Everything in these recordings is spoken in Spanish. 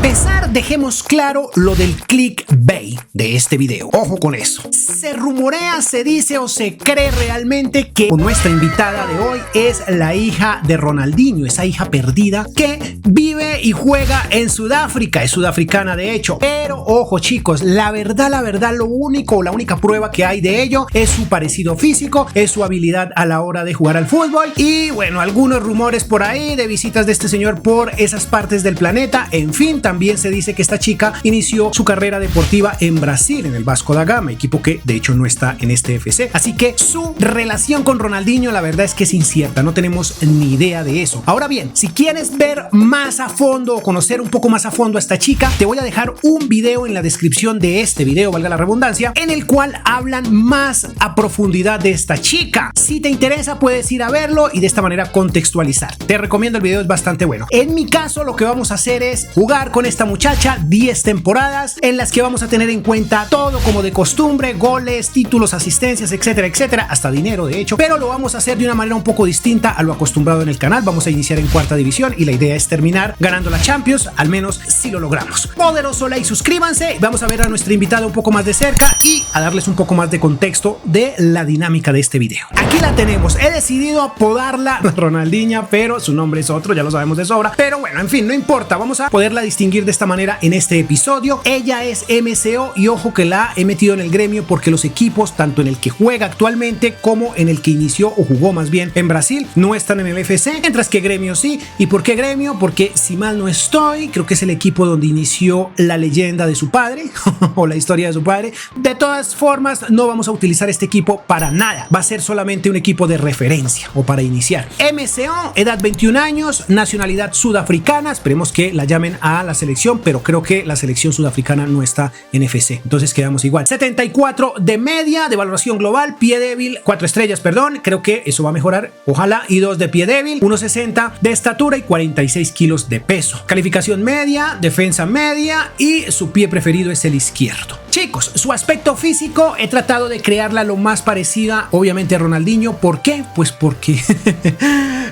empezar, dejemos claro lo del clickbait de este video. Ojo con eso. Se rumorea, se dice o se cree realmente que nuestra invitada de hoy es la hija de Ronaldinho, esa hija perdida que vive y juega en Sudáfrica. Es sudafricana de hecho. Pero ojo chicos, la verdad, la única prueba que hay de ello es su parecido físico, es su habilidad a la hora de jugar al fútbol y bueno, algunos rumores por ahí de visitas de este señor por esas partes del planeta. En fin, también se dice que esta chica inició su carrera deportiva en Brasil, en el Vasco da Gama, equipo que de hecho no está en este FC. Así que su relación con Ronaldinho la verdad es que es incierta, no tenemos ni idea de eso. Ahora bien, si quieres ver más a fondo o conocer un poco más a fondo a esta chica, te voy a dejar un video en la descripción de este video, valga la redundancia, en el cual hablan más a profundidad de esta chica. Si te interesa puedes ir a verlo y de esta manera contextualizar. Te recomiendo el video, es bastante bueno. En mi caso lo que vamos a hacer es jugar con esta muchacha 10 temporadas en las que vamos a tener en cuenta todo como de costumbre, goles, títulos, asistencias, etcétera, etcétera, hasta dinero de hecho, pero lo vamos a hacer de una manera un poco distinta a lo acostumbrado en el canal. Vamos a iniciar en cuarta división y la idea es terminar ganando la Champions, al menos si lo logramos. Poderoso like, suscríbanse, vamos a ver a nuestra invitada un poco más de cerca y a darles un poco más de contexto de la dinámica de este video. Aquí la tenemos, he decidido apodarla Ronaldinha, pero su nombre es otro, ya lo sabemos de sobra, pero bueno, en fin, no importa, vamos a poderla distinguir de esta manera en este episodio. Ella es MCO y ojo que la he metido en el gremio porque los equipos, tanto en el que juega actualmente como en el que inició o jugó más bien en Brasil, no están en el FC, mientras que gremio sí. ¿Y por qué gremio? Porque si mal no estoy, creo que es el equipo donde inició la leyenda de su padre o la historia de su padre. De todas formas, no vamos a utilizar este equipo para nada, va a ser solamente un equipo de referencia o para iniciar. MCO, edad 21 años, nacionalidad sudafricana, esperemos que la llamen a la selección, pero creo que la selección sudafricana no está en FC, entonces quedamos igual. 74 de media, de valoración global, pie débil, 4 estrellas, perdón, creo que eso va a mejorar, ojalá, y 2 de pie débil, 1.60 de estatura y 46 kilos de peso. Calificación media, defensa media y su pie preferido es el izquierdo. Chicos, su aspecto físico he tratado de crearla lo más parecida, obviamente, a Ronaldinho. ¿Por qué? Pues porque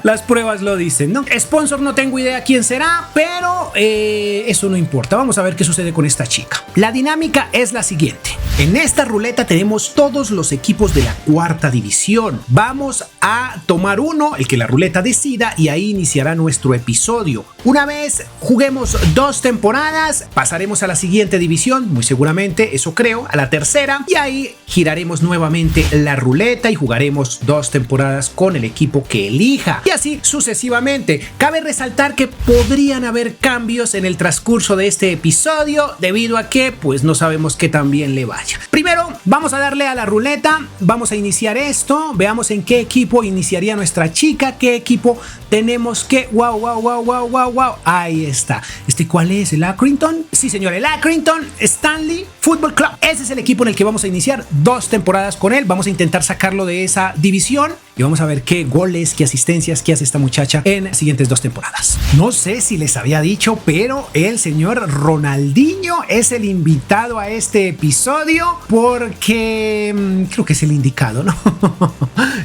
las pruebas lo dicen, ¿no? Sponsor no tengo idea quién será, pero eso no importa. Vamos a ver qué sucede con esta chica. La dinámica es la siguiente. En esta ruleta tenemos todos los equipos de la cuarta división. Vamos a tomar uno, el que la ruleta decida, y ahí iniciará nuestro episodio. Una vez juguemos 2 temporadas, pasaremos a la siguiente división, muy seguramente, eso creo, a la tercera, y ahí giraremos nuevamente la ruleta y jugaremos 2 temporadas con el equipo que elija, y así sucesivamente. Cabe resaltar que podrían haber cambios en el transcurso de este episodio debido a que pues no sabemos qué tan bien le vaya. Primero vamos a darle a la ruleta, vamos a iniciar esto, veamos en qué equipo iniciaría nuestra chica, qué equipo tenemos que... wow, ahí está. ¿Cuál es? ¿El Accrington? Sí señor, el Accrington Stanley Football Club. Ese es el equipo en el que vamos a iniciar 2 temporadas con él. Vamos a intentar sacarlo de esa división y vamos a ver qué goles, qué asistencias, qué hace esta muchacha en las siguientes 2 temporadas. No sé si les había dicho, pero el señor Ronaldinho es el invitado a este episodio porque creo que es el indicado, ¿no?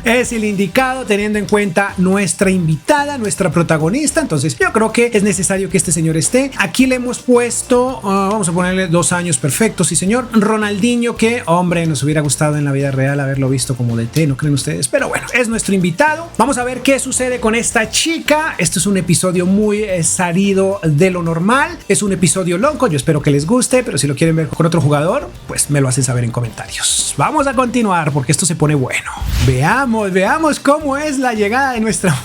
Es el indicado teniendo en cuenta nuestra invitada, nuestra protagonista. Entonces yo creo que es necesario que este señor esté. Aquí le hemos puesto, vamos a ponerle 2 años perfectos, sí señor. Ronaldinho, que hombre, nos hubiera gustado en la vida real haberlo visto como DT, ¿no creen ustedes? Pero bueno, es nuestro invitado. Vamos a ver qué sucede con esta chica. Esto es un episodio muy salido de lo normal. Es un episodio loco, yo espero que les guste, pero si lo quieren ver con otro jugador, pues me lo hacen saber en comentarios. Vamos a continuar porque esto se pone bueno. Veamos cómo es la llegada de nuestra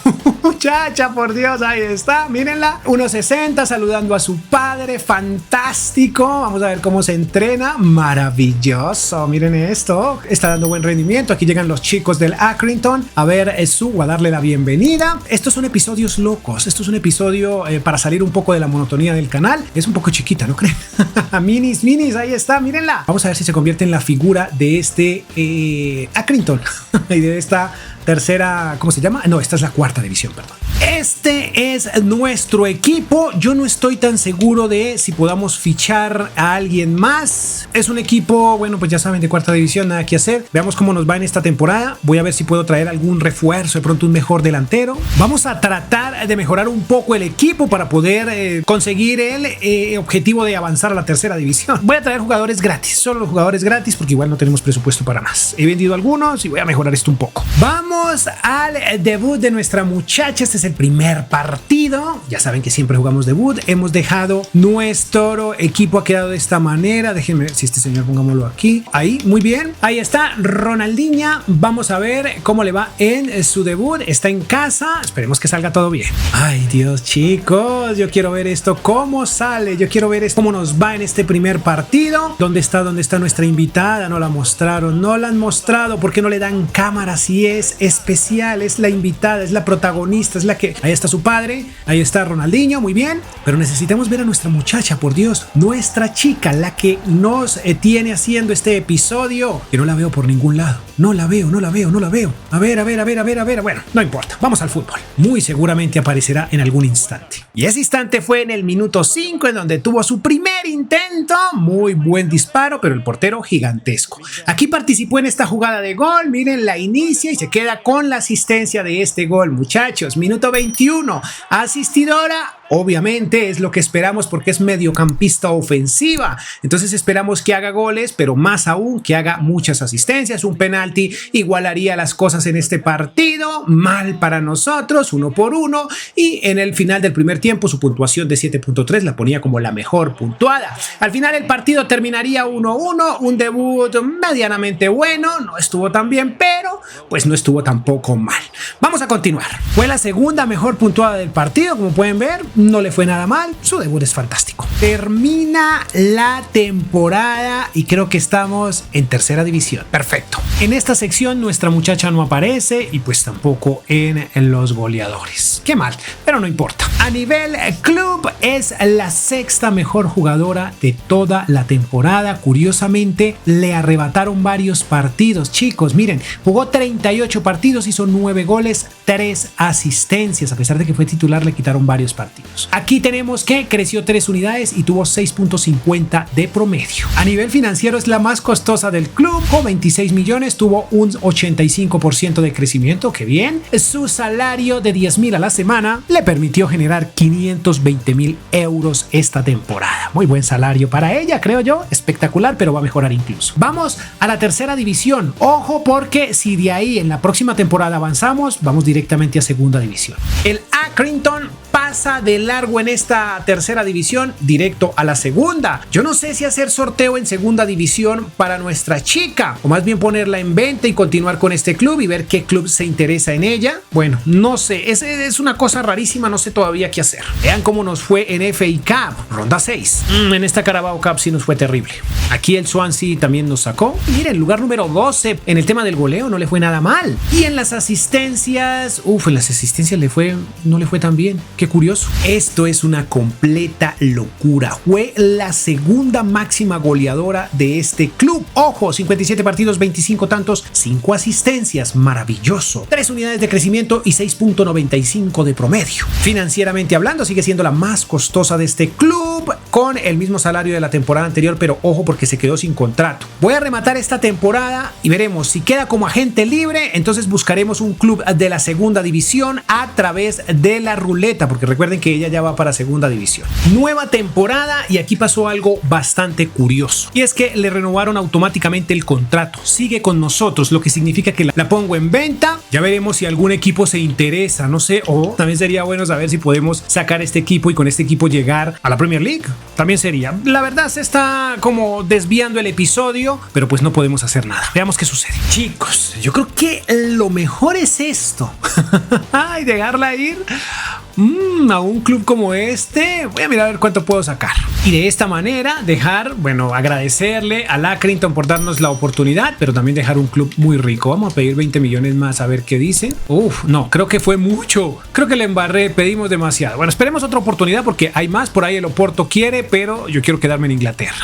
muchacha, por Dios, ahí está, mírenla, 1.60, saludando a su padre, fantástico. Vamos a ver cómo se entrena, maravilloso, miren esto, está dando buen rendimiento. Aquí llegan los chicos del Accrington a ver a darle la bienvenida. Estos son episodios locos, esto es un episodio para salir un poco de la monotonía del canal. Es un poco chiquita, ¿no creen? minis, ahí está, mírenla. Vamos a ver si se convierte en la figura de este Accrington y de esta tercera, ¿cómo se llama? No, esta es la cuarta división, perdón. Este es nuestro equipo. Yo no estoy tan seguro de si podamos fichar a alguien más. Es un equipo, bueno, pues ya saben, de cuarta división, nada que hacer. Veamos cómo nos va en esta temporada. Voy a ver si puedo traer algún refuerzo, de pronto un mejor delantero. Vamos a tratar de mejorar un poco el equipo para poder conseguir el objetivo de avanzar a la tercera división. Voy a traer jugadores gratis, solo los jugadores gratis, porque igual no tenemos presupuesto para más. He vendido algunos y voy a mejorar esto un poco. Vamos al debut de nuestra muchacha. Este es el primer partido. Ya saben que siempre jugamos debut. Hemos dejado nuestro equipo, ha quedado de esta manera. Déjenme ver si este señor, pongámoslo aquí. Ahí, muy bien. Ahí está Ronaldinho. Vamos a ver cómo le va en su debut. Está en casa. Esperemos que salga todo bien. Ay, Dios, chicos. Yo quiero ver esto, cómo sale. Yo quiero ver esto, cómo nos va en este primer partido. ¿Dónde está nuestra invitada? No la mostraron. No la han mostrado. ¿Por qué no le dan cámara? Si es especial, es la invitada, es la protagonista, es la que... Ahí está su padre. Ahí está Ronaldinho. Muy bien. Pero necesitamos ver a nuestra muchacha, por Dios. Nuestra chica, la que nos tiene haciendo este episodio. Que no la veo por ningún lado. No la veo. A ver. Bueno, no importa. Vamos al fútbol. Muy seguramente aparecerá en algún instante. Y ese instante fue en el minuto 5, en donde tuvo su primer intento. Muy buen disparo, pero el portero gigantesco. Aquí participó en esta jugada de gol. Miren, la inicia y se queda con la asistencia de este gol, muchachos. Minuto 21. Asistidora. Obviamente es lo que esperamos porque es mediocampista ofensiva. Entonces esperamos que haga goles, pero más aún que haga muchas asistencias. Un penalti igualaría las cosas en este partido. Mal para nosotros, 1-1. Y en el final del primer tiempo su puntuación de 7.3 la ponía como la mejor puntuada. Al final el partido terminaría 1-1. Un debut medianamente bueno. No estuvo tan bien, pero pues no estuvo tampoco mal. Vamos a continuar. Fue la segunda mejor puntuada del partido, como pueden ver. No le fue nada mal, su debut es fantástico. Termina la temporada y creo que estamos en tercera división. Perfecto. En esta sección nuestra muchacha no aparece y pues tampoco en los goleadores. Qué mal, pero no importa. A nivel club es la sexta mejor jugadora de toda la temporada. Curiosamente le arrebataron varios partidos. Chicos, miren, jugó 38 partidos, hizo 9 goles, 3 asistencias. A pesar de que fue titular, le quitaron varios partidos. Aquí tenemos que creció 3 unidades y tuvo 6.50 de promedio. A nivel financiero es la más costosa del club, con 26 millones, tuvo un 85% de crecimiento, que bien. Su salario de 10,000 a la semana le permitió generar 520,000 euros esta temporada. Muy buen salario para ella, creo yo, espectacular, pero va a mejorar incluso. Vamos a la tercera división. Ojo, porque si de ahí en la próxima temporada avanzamos, vamos directamente a segunda división. El Accrington pasa de largo en esta tercera división directo a la segunda. Yo no sé si hacer sorteo en segunda división para nuestra chica o más bien ponerla en venta y continuar con este club y ver qué club se interesa en ella. Bueno, no sé, es una cosa rarísima, no sé todavía qué hacer. Vean cómo nos fue en FA Cup, ronda 6. En esta Carabao Cup sí nos fue terrible. Aquí el Swansea también nos sacó. Miren, lugar número 12 en el tema del goleo, no le fue nada mal. Y en las asistencias, en las asistencias no le fue tan bien. Qué curioso. Esto es una completa locura. Fue la segunda máxima goleadora de este club. Ojo, 57 partidos, 25 tantos, 5 asistencias. Maravilloso. 3 unidades de crecimiento y 6.95 de promedio. Financieramente hablando, sigue siendo la más costosa de este club, con el mismo salario de la temporada anterior, pero ojo porque se quedó sin contrato. Voy a rematar esta temporada y veremos si queda como agente libre. Entonces buscaremos un club de la segunda división a través de la ruleta, porque recuerden que ella ya va para segunda división. Nueva temporada y aquí pasó algo bastante curioso, y es que le renovaron automáticamente el contrato. Sigue con nosotros, lo que significa que la pongo en venta. Ya veremos si algún equipo se interesa, no sé, o también sería bueno saber si podemos sacar este equipo y con este equipo llegar a la Premier League. También sería. La verdad se está como desviando el episodio, pero pues no podemos hacer nada. Veamos qué sucede. Chicos, yo creo que lo mejor es esto. Ay, dejarla ir. A un club como este voy a mirar a ver cuánto puedo sacar. Y de esta manera dejar, bueno, agradecerle a Accrington por darnos la oportunidad, pero también dejar un club muy rico. Vamos a pedir 20 millones más a ver qué dicen. No, creo que fue mucho. Creo que le embarré, pedimos demasiado. Bueno, esperemos otra oportunidad porque hay más. Por ahí el Oporto quiere, pero yo quiero quedarme en Inglaterra.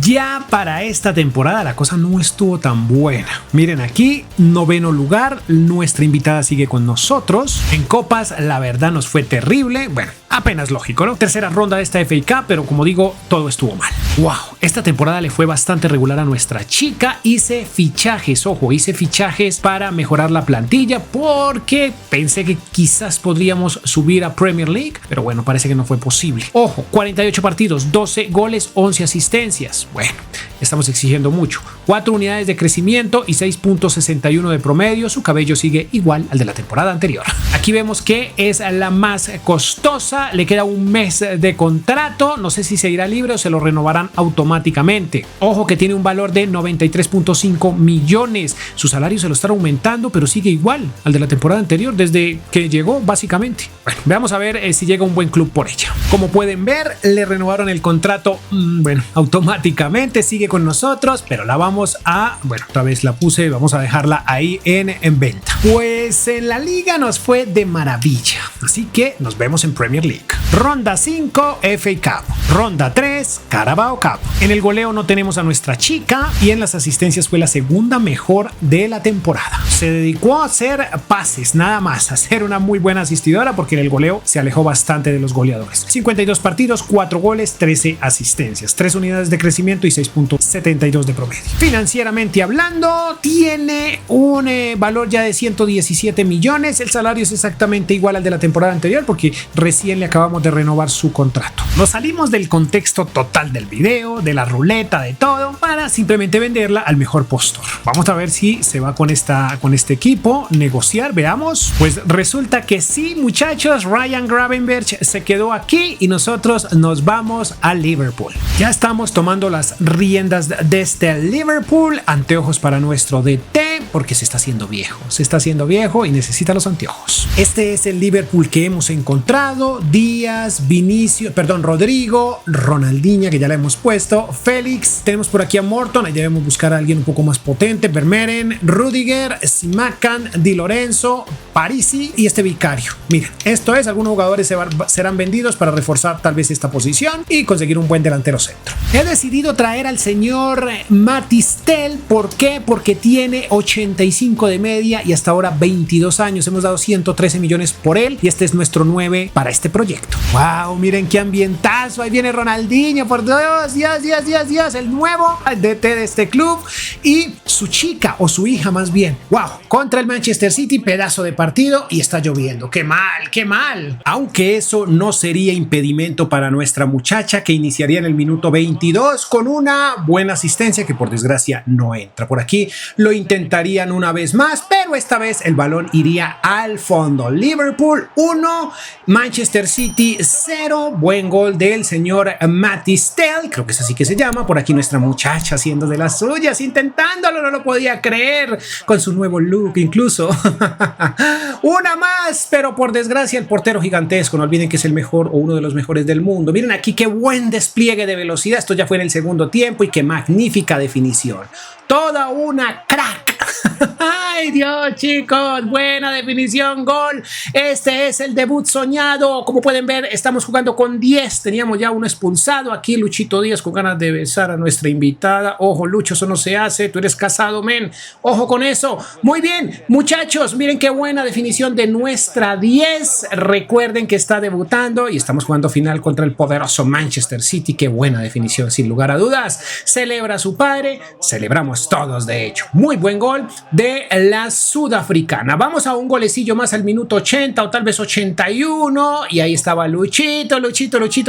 Ya para esta temporada la cosa no estuvo tan buena. Miren aquí, 9º lugar. Nuestra invitada sigue con nosotros. En copas, la verdad nos fue terrible. Bueno, apenas lógico, ¿no? Tercera ronda de esta FA Cup, pero como digo, todo estuvo mal. Wow, esta temporada le fue bastante regular a nuestra chica. Hice fichajes para mejorar la plantilla porque pensé que quizás podríamos subir a Premier League, pero bueno, parece que no fue posible. Ojo, 48 partidos, 12 goles, 11 asistencias. Bueno, estamos exigiendo mucho. 4 unidades de crecimiento y 6.61 de promedio. Su cabello sigue igual al de la temporada anterior. Aquí vemos que es la más costosa. Le queda un mes de contrato. No sé si se irá libre o se lo renovarán automáticamente. Ojo que tiene un valor de 93.5 millones. Su salario se lo está aumentando, pero sigue igual al de la temporada anterior desde que llegó, básicamente. Bueno, veamos a ver si llega un buen club por ella. Como pueden ver, le renovaron el contrato, automáticamente. Sigue con nosotros, pero la vamos a, otra vez la puse, vamos a dejarla ahí en venta. Pues en la liga nos fue de maravilla, así que nos vemos en Premier League. Ronda 5, FA Cup. Ronda 3, Carabao Cup. En el goleo no tenemos a nuestra chica y en las asistencias fue la segunda mejor de la temporada. Se dedicó a hacer pases, nada más, a ser una muy buena asistidora porque en el goleo se alejó bastante de los goleadores. 52 partidos, 4 goles, 13 asistencias, 3 unidades de crecimiento y 6.72 de promedio. Financieramente hablando, tiene un valor ya de 117 millones. El salario es exactamente igual al de la temporada anterior porque recién le acabamos de renovar su contrato. Nos salimos del contexto total del video, de la ruleta, de todo, para simplemente venderla al mejor postor. Vamos a ver si se va con este equipo, negociar, veamos. Pues resulta que sí, muchachos, Ryan Gravenberch se quedó aquí y nosotros nos vamos a Liverpool. Ya estamos tomando las riendas de este Liverpool. Anteojos para nuestro DT porque se está haciendo viejo y necesita los anteojos. Este es el Liverpool que hemos encontrado. Díaz, Rodrigo, Ronaldinho, que ya la hemos puesto, Félix, tenemos por aquí a Morton, ahí debemos buscar a alguien un poco más potente, Vermeeren, Rudiger, Simakan, Di Lorenzo, Parisi y este Vicario. Miren, esto es, algunos jugadores serán vendidos para reforzar tal vez esta posición y conseguir un buen delantero centro. He decidido traer al señor Matistel. ¿Por qué? Porque tiene 85 de media y hasta ahora 22 años. Hemos dado 113 millones por él y este es nuestro 9 para este proyecto. Wow, miren qué ambientazo. Ahí viene Ronaldinho, por Dios, el nuevo DT de este club y su chica o su hija más bien. Wow, contra el Manchester City, pedazo de partido y está lloviendo. Qué mal. Aunque eso no sería impedimento para nuestra muchacha que iniciaría en el minuto 22 con una buena asistencia que por desgracia no entra. Por aquí lo intentarían una vez más, pero esta vez el balón iría al fondo. Liverpool 1, Manchester City 0. Buen gol del señor Matistel, creo que es así que se llama. Por aquí nuestra muchacha haciendo de las suyas, intentándolo, no lo podía creer, con su nuevo look incluso. Una más, pero por desgracia el portero gigantesco, no olviden que es el mejor o uno de los mejores del mundo. Miren aquí qué buen despliegue de velocidad, esto ya fue en el segundo tiempo y qué magnífica definición. Toda una crack. Ay Dios, chicos, buena definición, gol. Este es el debut soñado. Como pueden ver, estamos jugando con 10. Teníamos ya uno expulsado. Aquí Luchito Díaz con ganas de besar a nuestra invitada. Ojo, Lucho, eso no se hace. Tú eres casado, men. Ojo con eso. Muy bien, muchachos, miren qué buena definición de nuestra 10. Recuerden que está debutando y estamos jugando final contra el poderoso Manchester City. Qué buena definición, sin lugar a dudas. Celebra a su padre. Celebramos todos, de hecho. Muy buen gol de la sudafricana. Vamos a un golecillo más al minuto 80 o tal vez 81 y ahí estaba Luchito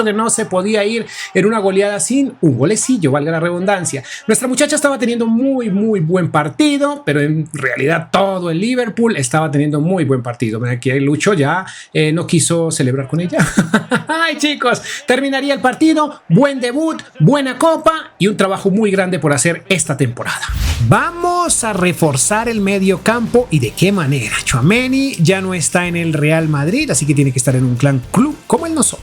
que no se podía ir en una goleada sin un golecillo, valga la redundancia. Nuestra muchacha estaba teniendo muy buen partido, pero en realidad todo el Liverpool estaba teniendo muy buen partido. Aquí Lucho ya no quiso celebrar con ella. Ay chicos, terminaría el partido, buen debut, buena copa y un trabajo muy grande por hacer esta temporada. Vamos a reforzar el medio campo, y de qué manera. Tchouaméni ya no está en el Real Madrid, así que tiene que estar en un club como el nuestro.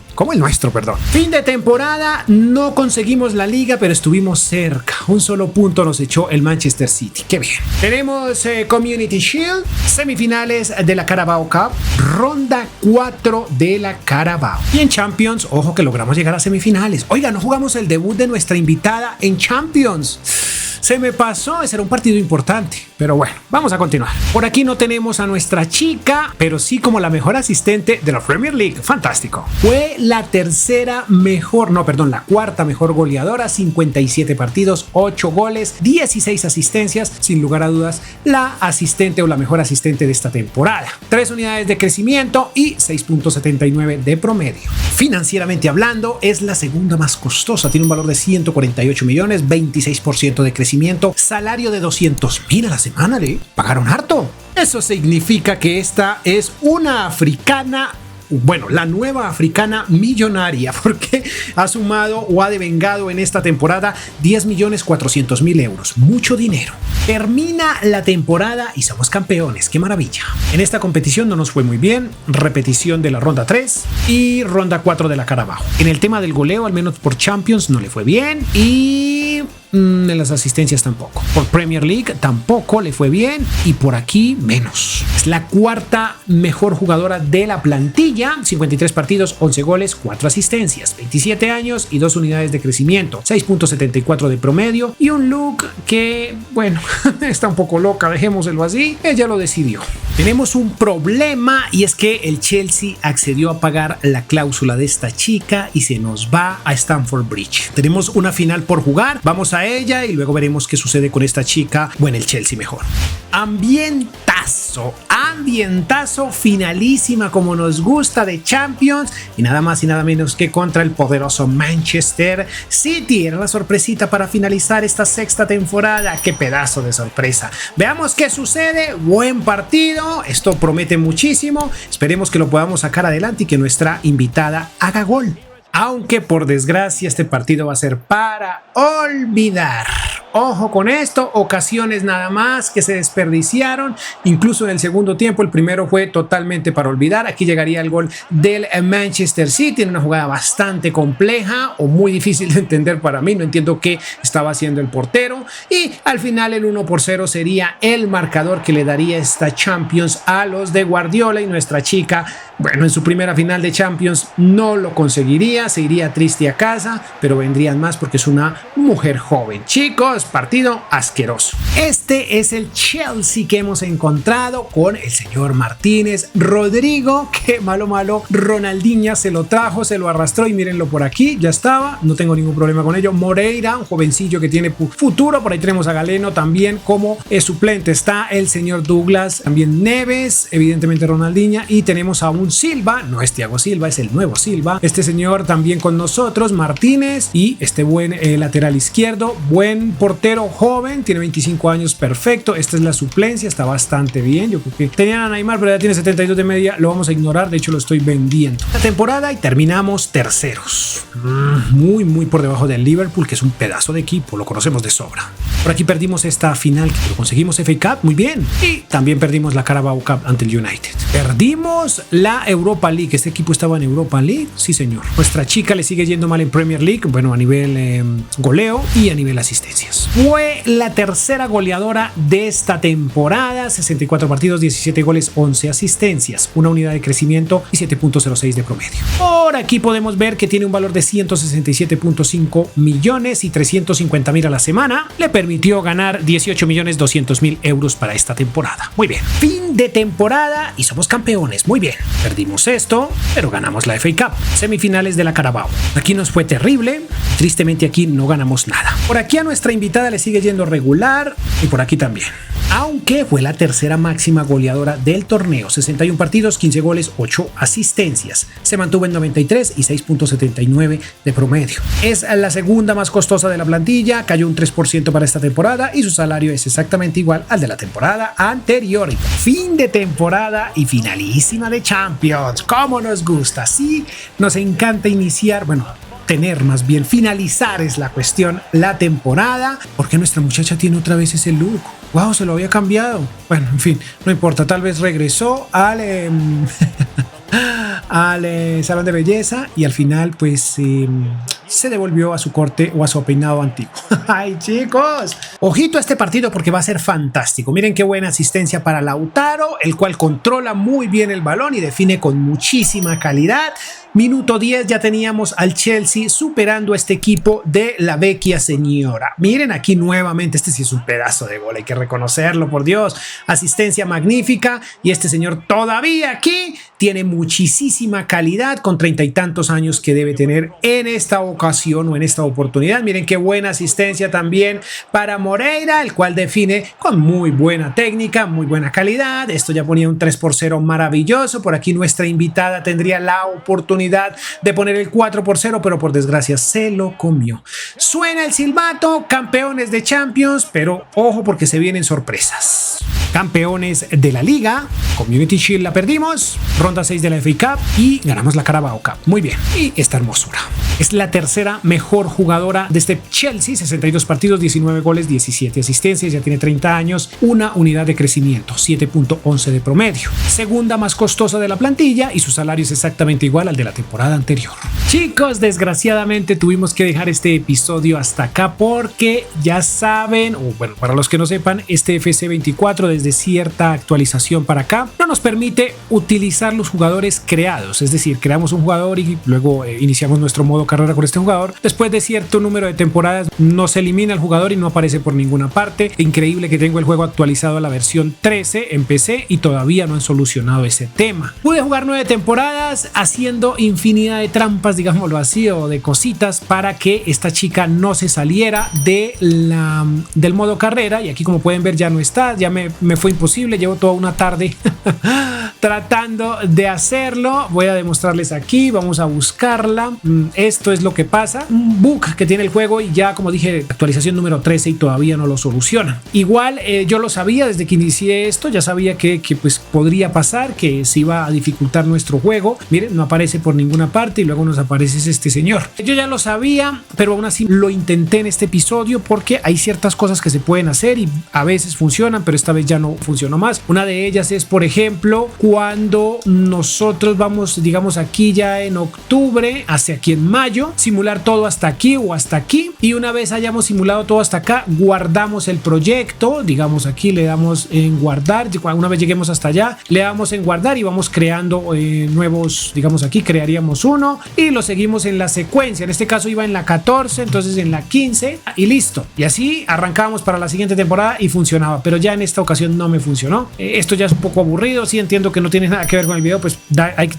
Fin de temporada, no conseguimos la liga, pero estuvimos cerca. Un solo punto nos echó el Manchester City. Qué bien. Tenemos Community Shield, semifinales de la Carabao Cup, ronda 4 de la Carabao. Y en Champions, ojo que logramos llegar a semifinales. Oiga, no jugamos el debut de nuestra invitada en Champions. Se me pasó, ese era un partido importante, pero bueno, vamos a continuar. Por aquí no tenemos a nuestra chica, pero sí como la mejor asistente de la Premier League. Fantástico. Fue la cuarta mejor goleadora, 57 partidos, 8 goles, 16 asistencias, sin lugar a dudas, la asistente o la mejor asistente de esta temporada. 3 unidades de crecimiento y 6.79 de promedio. Financieramente hablando, es la segunda más costosa, tiene un valor de 148 millones, 26% de crecimiento. Salario de 200,000 a la semana, ¿le pagaron harto? Eso significa que esta es una africana, bueno, la nueva africana millonaria, porque ha sumado o ha devengado en esta temporada 10.400.000 euros. Mucho dinero. Termina la temporada y somos campeones. ¡Qué maravilla! En esta competición no nos fue muy bien. Repetición de la ronda 3 y ronda 4 de la Carabao. En el tema del goleo, al menos por Champions, no le fue bien. Y en las asistencias tampoco. Por Premier League tampoco le fue bien, y por aquí menos. Es la cuarta mejor jugadora de la plantilla, 53 partidos, 11 goles, 4 asistencias, 27 años y 2 unidades de crecimiento, 6.74 de promedio y un look que, bueno, está un poco loca, dejémoselo así, ella lo decidió. Tenemos un problema, y es que el Chelsea accedió a pagar la cláusula de esta chica y se nos va a Stamford Bridge. Tenemos una final por jugar, vamos a ella y luego veremos qué sucede con esta chica o en el Chelsea mejor. Ambientazo, finalísima como nos gusta de Champions, y nada más y nada menos que contra el poderoso Manchester City. Era la sorpresita para finalizar esta sexta temporada. Qué pedazo de sorpresa. Veamos qué sucede. Buen partido, esto promete muchísimo. Esperemos que lo podamos sacar adelante y que nuestra invitada haga gol. Aunque por desgracia este partido va a ser para olvidar. Ojo con esto, ocasiones nada más que se desperdiciaron, incluso en el segundo tiempo. El primero fue totalmente para olvidar. Aquí llegaría el gol del Manchester City en una jugada bastante compleja o muy difícil de entender para mí. No entiendo qué estaba haciendo el portero, y al final el 1-0 sería el marcador que le daría esta Champions a los de Guardiola, y nuestra chica, bueno, en su primera final de Champions no lo conseguiría, se iría triste a casa, pero vendrían más porque es una mujer joven. Chicos, partido asqueroso. Este es el Chelsea que hemos encontrado con el señor Martínez. Rodrigo, que malo, Ronaldinho se lo trajo, se lo arrastró, y mírenlo por aquí, ya estaba, no tengo ningún problema con ello. Moreira, un jovencillo que tiene futuro. Por ahí tenemos a Galeno también como suplente. Está el señor Douglas, también Neves, evidentemente Ronaldinho, y tenemos a un Silva, no es Thiago Silva, es el nuevo Silva. Este señor también con nosotros, Martínez, y este buen lateral izquierdo, buen portero joven, tiene 25 años, perfecto. Esta es la suplencia, está bastante bien. Yo creo que tenían a Neymar, pero ya tiene 72 de media, lo vamos a ignorar, de hecho lo estoy vendiendo. La temporada y terminamos terceros, muy por debajo del Liverpool, que es un pedazo de equipo, lo conocemos de sobra. Por aquí perdimos esta final, pero conseguimos FA Cup, muy bien, y también perdimos la Carabao Cup ante el United. Perdimos la Europa League, este equipo estaba en Europa League, sí señor. Nuestra chica le sigue yendo mal en Premier League, bueno, a nivel goleo y a nivel asistencias. Fue la tercera goleadora de esta temporada, 64 partidos, 17 goles, 11 asistencias, una unidad de crecimiento y 7.06 de promedio. Por aquí podemos ver que tiene un valor de 167.5 millones y 350.000 a la semana. Le permitió ganar 18.200.000 euros para esta temporada. Muy bien. Fin de temporada y somos campeones. Muy bien. Perdimos esto, pero ganamos la FA Cup. Semifinales de la Carabao. Aquí nos fue terrible. Tristemente aquí no ganamos nada. Por aquí a nuestra invitada le sigue yendo regular, y por aquí también. Aunque fue la tercera máxima goleadora del torneo, 61 partidos, 15 goles, 8 asistencias. Se mantuvo en 93 y 6.79 de promedio. Es la segunda más costosa de la plantilla, cayó un 3% para esta temporada y su salario es exactamente igual al de la temporada anterior. Fin de temporada y finalísima de Champions. ¿Cómo nos gusta? Sí, nos encanta iniciar, bueno, tener, más bien finalizar es la cuestión, la temporada, porque nuestra muchacha tiene otra vez ese look. Wow, se lo había cambiado. Bueno, en fin, no importa, tal vez regresó al salón de belleza y al final pues se devolvió a su corte o a su peinado antiguo. ¡Ay, chicos! Ojito a este partido porque va a ser fantástico. Miren qué buena asistencia para Lautaro, el cual controla muy bien el balón y define con muchísima calidad. Minuto 10 ya teníamos al Chelsea superando a este equipo de la vecchia señora. Miren aquí nuevamente, este sí es un pedazo de gol, hay que reconocerlo, por Dios. Asistencia magnífica y este señor todavía aquí tiene muchísima calidad con 30 y tantos años que debe tener en esta ocasión o en esta oportunidad. Miren qué buena asistencia también para Moreira, el cual define con muy buena técnica, muy buena calidad. Esto ya ponía un 3-0 maravilloso. Por aquí nuestra invitada tendría la oportunidad de poner el 4-0, pero por desgracia se lo comió. Suena el silbato, campeones de Champions, pero ojo porque se vienen sorpresas. Campeones de la Liga, Community Shield la perdimos, ronda 6 de la FA Cup y ganamos la Carabao Cup. Muy bien, y esta hermosura. Es la tercera mejor jugadora de este Chelsea, 62 partidos, 19 goles, 17 asistencias, ya tiene 30 años, una unidad de crecimiento, 7.11 de promedio. Segunda más costosa de la plantilla y su salario es exactamente igual al de la temporada anterior. Chicos, desgraciadamente tuvimos que dejar este episodio hasta acá porque ya saben, o bueno, para los que no sepan, este FC24 desde cierta actualización para acá no nos permite utilizar los jugadores creados, es decir, creamos un jugador y luego iniciamos nuestro modo carrera con este jugador. Después de cierto número de temporadas nos elimina el jugador y no aparece por ninguna parte. Increíble que tengo el juego actualizado a la versión 13 en PC y todavía no han solucionado ese tema. Pude jugar 9 temporadas haciendo infinidad de trampas, digámoslo así, o de cositas para que esta chica no se saliera del modo carrera, y aquí como pueden ver ya no está, ya me fue imposible, llevo toda una tarde tratando de hacerlo. Voy a demostrarles aquí, vamos a buscarla. Esto es lo que pasa, un bug que tiene el juego y ya como dije actualización número 13 y todavía no lo soluciona. Igual yo lo sabía desde que inicié esto, ya sabía que pues podría pasar, que se iba a dificultar nuestro juego. Miren, no aparece por ninguna parte y luego nos aparece este señor. Yo ya lo sabía, pero aún así lo intenté en este episodio porque hay ciertas cosas que se pueden hacer y a veces funcionan, pero esta vez ya no funcionó más. Una de ellas es, por ejemplo, cuando nosotros vamos, digamos aquí ya en octubre, hacia aquí en mayo, simular todo hasta aquí o hasta aquí, y una vez hayamos simulado todo hasta acá, guardamos el proyecto, digamos aquí le damos en guardar, una vez lleguemos hasta allá, le damos en guardar y vamos creando nuevos, digamos aquí crearíamos uno y lo seguimos en la secuencia. En este caso iba en la 14, entonces en la 15 y listo, y así arrancábamos para la siguiente temporada y funcionaba, pero ya en esta ocasión no me funcionó. Esto ya es un poco aburrido, sí entiendo que no tiene nada que ver con el video, pues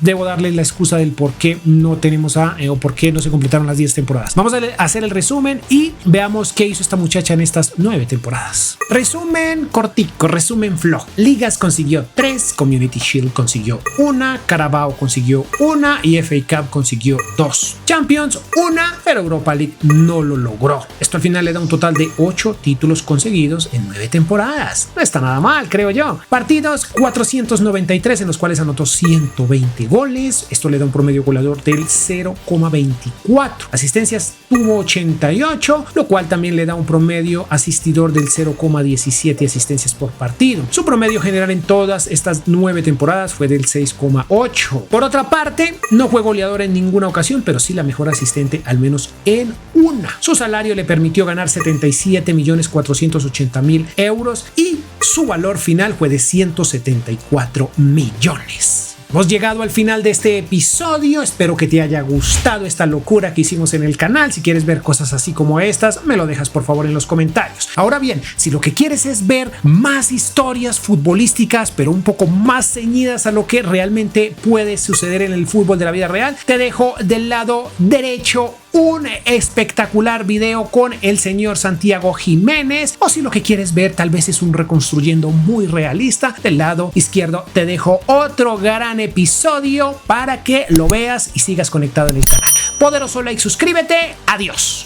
debo darle la excusa del por qué no tenemos o por qué no se completaron las 10 temporadas. Vamos a hacer el resumen y veamos qué hizo esta muchacha en estas 9 temporadas. Resumen cortico, resumen flojo. Ligas consiguió 3, Community Shield consiguió 1, Carabao consiguió 1 y FA Cup consiguió 2. Champions 1, pero Europa League no lo logró. Esto al final le da un total de 8 títulos conseguidos en 9 temporadas. No está nada mal, creo yo. Partidos 493 en los cuales anotó 120 goles. Esto le da un promedio goleador del 0,24. Asistencias tuvo 88, lo cual también le da un promedio asistidor del 0,17 asistencias por partido. Su promedio general en todas estas 9 temporadas fue del 6,8. Por otra parte, no fue goleador en ninguna ocasión, pero sí la mejor asistente al menos en una. Su salario le permitió ganar 77.480.000 euros y su valor final fue de 174 millones. Hemos llegado al final de este episodio, espero que te haya gustado esta locura que hicimos en el canal. Si quieres ver cosas así como estas, me lo dejas por favor en los comentarios. Ahora bien, si lo que quieres es ver más historias futbolísticas, pero un poco más ceñidas a lo que realmente puede suceder en el fútbol de la vida real, te dejo del lado derecho un espectacular video con el señor Santiago Jiménez, o si lo que quieres ver tal vez es un reconstruyendo muy realista, del lado izquierdo te dejo otro gran episodio para que lo veas y sigas conectado en el canal. Poderoso like, suscríbete, adiós.